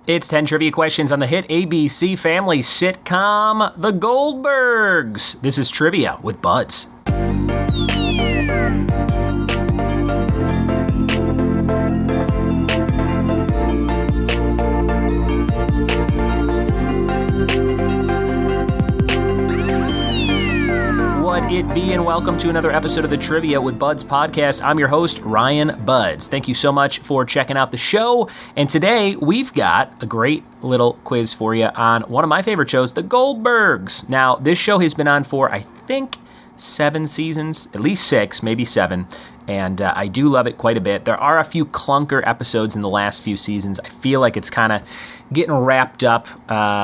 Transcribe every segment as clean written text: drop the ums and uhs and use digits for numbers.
It's 10 trivia questions on the hit ABC family sitcom, The Goldbergs. This is Trivia with Buds. What it be, and welcome to another episode of the Trivia with Buds podcast. I'm your host, Ryan Buds. Thank you so much for checking out the show. And today we've got a great little quiz for you on one of my favorite shows, The Goldbergs. Now, this show has been on for, I think, 7 seasons, at least 6, maybe 7. And I do love it quite a bit. There are a few clunker episodes in the last few seasons. I feel like it's kind of getting wrapped up.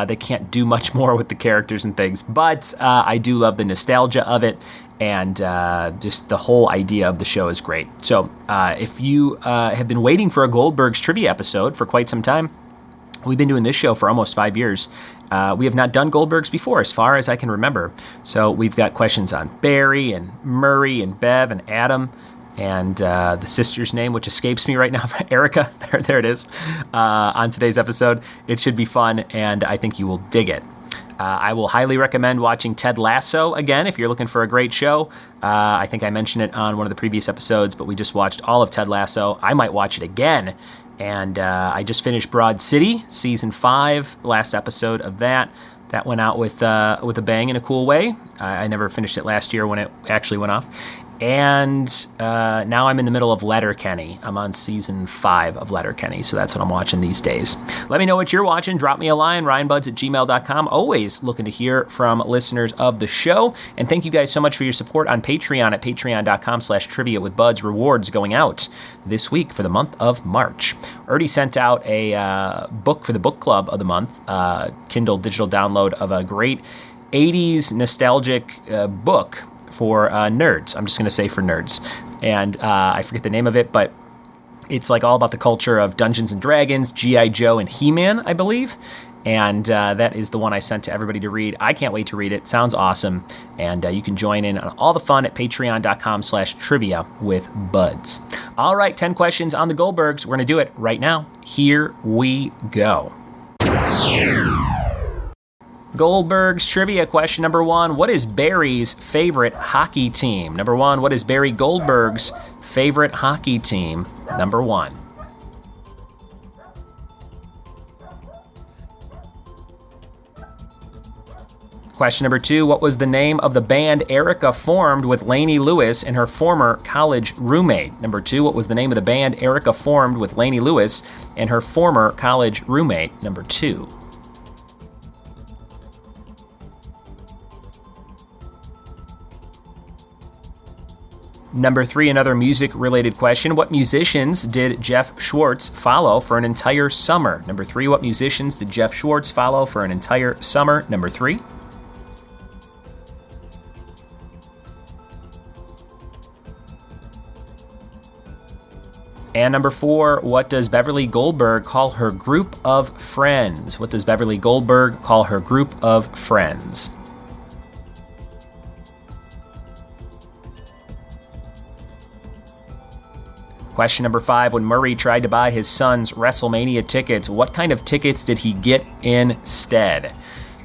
They can't do much more with the characters and things. But I do love the nostalgia of it. And just the whole idea of the show is great. So if you have been waiting for a Goldbergs trivia episode for quite some time, we've been doing this show for almost 5 years. We have not done Goldbergs before, as far as I can remember. So we've got questions on Barry and Murray and Bev and Adam. And the sister's name, which escapes me right now, Erica. There it is. On today's episode, it should be fun, and I think you will dig it. I will highly recommend watching Ted Lasso again if you're looking for a great show. I think I mentioned it on one of the previous episodes, but we just watched all of Ted Lasso. I might watch it again. And I just finished Broad City, Season 5, last episode of that. That went out with a bang in a cool way. I never finished it last year when it actually went off. And now I'm in the middle of Letterkenny. I'm on Season 5 of Letterkenny, so that's what I'm watching these days. Let me know what you're watching. Drop me a line, ryanbuds@gmail.com. Always looking to hear from listeners of the show. And thank you guys so much for your support on Patreon at patreon.com/triviawithbuds. Rewards going out this week for the month of March. Already sent out a book for the book club of the month, Kindle digital download of a great 80s nostalgic book for nerds. I'm just going to say for nerds. And I forget the name of it, but it's like all about the culture of Dungeons and Dragons, G.I. Joe, and He-Man, I believe. And that is the one I sent to everybody to read. I can't wait to read it. Sounds awesome. And you can join in on all the fun at patreon.com/trivia with buds. All right, 10 questions on the Goldbergs. We're going to do it right now. Here we go. Goldbergs trivia question number 1. What is Barry's favorite hockey team? Number 1, what is Barry Goldberg's favorite hockey team? Number 1. Question number 2, what was the name of the band Erica formed with Lainey Lewis and her former college roommate? Number 2, what was the name of the band Erica formed with Lainey Lewis and her former college roommate? Number 2. Number 3, another music-related question. What musicians did Jeff Schwartz follow for an entire summer? Number 3, what musicians did Jeff Schwartz follow for an entire summer? Number 3. And number 4, what does Beverly Goldberg call her group of friends? What does Beverly Goldberg call her group of friends? Question number 5, when Murray tried to buy his son's WrestleMania tickets, what kind of tickets did he get instead?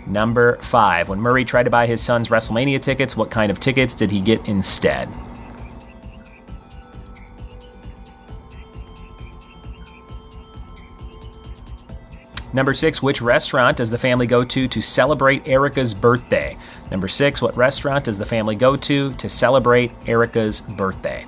Number 5, when Murray tried to buy his son's WrestleMania tickets, what kind of tickets did he get instead? Number 6, which restaurant does the family go to celebrate Erica's birthday? Number 6, what restaurant does the family go to celebrate Erica's birthday?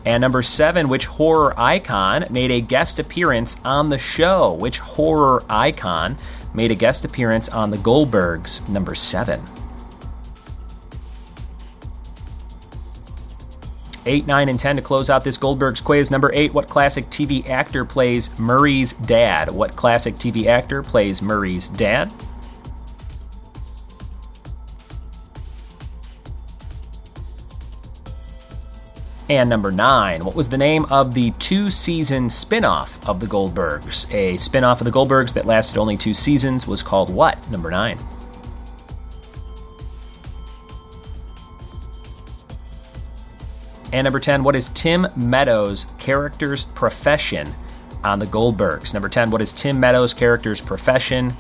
And number 7, which horror icon made a guest appearance on the show? Which horror icon made a guest appearance on the Goldbergs? Number 7. 8, 9, and 10 to close out this Goldbergs quiz. Number 8, what classic TV actor plays Murray's dad? What classic TV actor plays Murray's dad? And number 9, what was the name of the 2-season spin-off of the Goldbergs? A spin-off of the Goldbergs that lasted only 2 seasons was called what? Number 9. And number 10, what is Tim Meadows' character's profession on the Goldbergs? Number 10, what is Tim Meadows' character's profession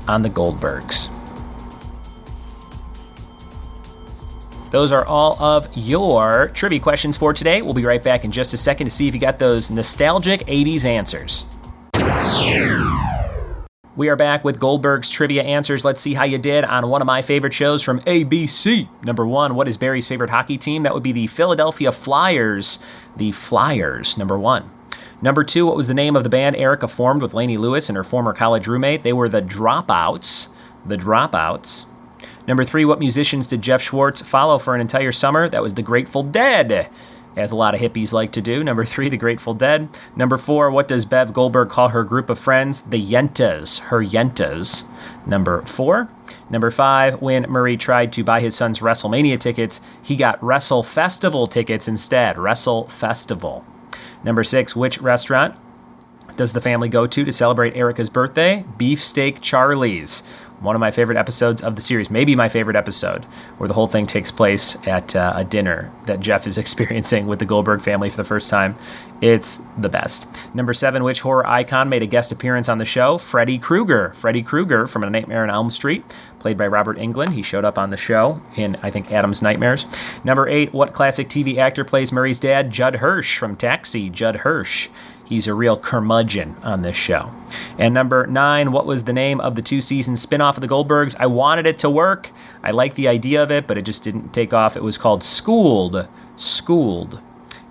on the Goldbergs? Those are all of your trivia questions for today. We'll be right back in just a second to see if you got those nostalgic 80s answers. We are back with Goldberg's trivia answers. Let's see how you did on one of my favorite shows from ABC. Number 1, what is Barry's favorite hockey team? That would be the Philadelphia Flyers. The Flyers, number 1. Number 2, what was the name of the band Erica formed with Lainey Lewis and her former college roommate? They were the Dropouts. The Dropouts. Number 3, what musicians did Jeff Schwartz follow for an entire summer? That was the Grateful Dead, as a lot of hippies like to do. Number 3, the Grateful Dead. Number 4, what does Bev Goldberg call her group of friends? The Yentas, her Yentas. Number 4. Number 5, when Murray tried to buy his son's WrestleMania tickets, he got Wrestle Festival tickets instead. Wrestle Festival. Number 6, which restaurant does the family go to celebrate Erica's birthday? Beefsteak Charlie's. One of my favorite episodes of the series, maybe my favorite episode, where the whole thing takes place at a dinner that Jeff is experiencing with the Goldberg family for the first time. It's the best. Number 7, which horror icon made a guest appearance on the show? Freddy Krueger. Freddy Krueger from A Nightmare on Elm Street, played by Robert Englund. He showed up on the show in, I think, Adam's Nightmares. Number 8, what classic TV actor plays Murray's dad? Judd Hirsch from Taxi. Judd Hirsch. He's a real curmudgeon on this show. And number 9, what was the name of the 2-season spinoff of the Goldbergs? I wanted it to work. I liked the idea of it, but it just didn't take off. It was called Schooled. Schooled.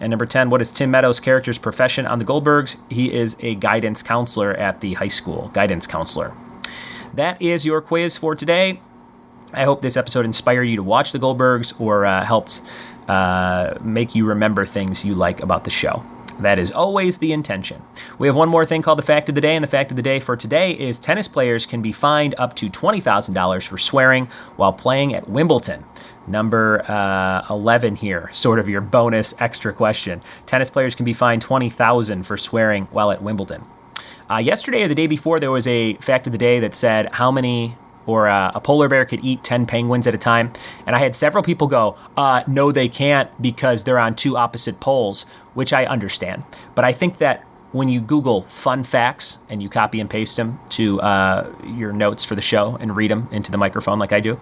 And number 10, what is Tim Meadows' character's profession on the Goldbergs? He is a guidance counselor at the high school. Guidance counselor. That is your quiz for today. I hope this episode inspired you to watch the Goldbergs or helped make you remember things you like about the show. That is always the intention. We have one more thing called the Fact of the Day, and the Fact of the Day for today is tennis players can be fined up to $20,000 for swearing while playing at Wimbledon. Number 11 here, sort of your bonus extra question. Tennis players can be fined $20,000 for swearing while at Wimbledon. Yesterday or the day before, there was a Fact of the Day that said how many a polar bear could eat 10 penguins at a time. And I had several people go, no, they can't because they're on two opposite poles, which I understand. But I think that when you Google fun facts and you copy and paste them to your notes for the show and read them into the microphone like I do,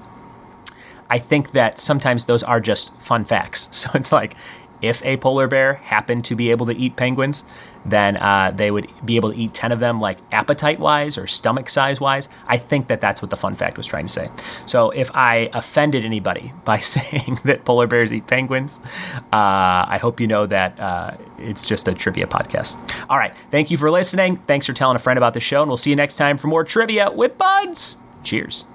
I think that sometimes those are just fun facts. So it's like, if a polar bear happened to be able to eat penguins, then they would be able to eat 10 of them, like appetite-wise or stomach size-wise. I think that that's what the fun fact was trying to say. So if I offended anybody by saying that polar bears eat penguins, I hope you know that it's just a trivia podcast. All right. Thank you for listening. Thanks for telling a friend about the show, and we'll see you next time for more Trivia with Buds. Cheers.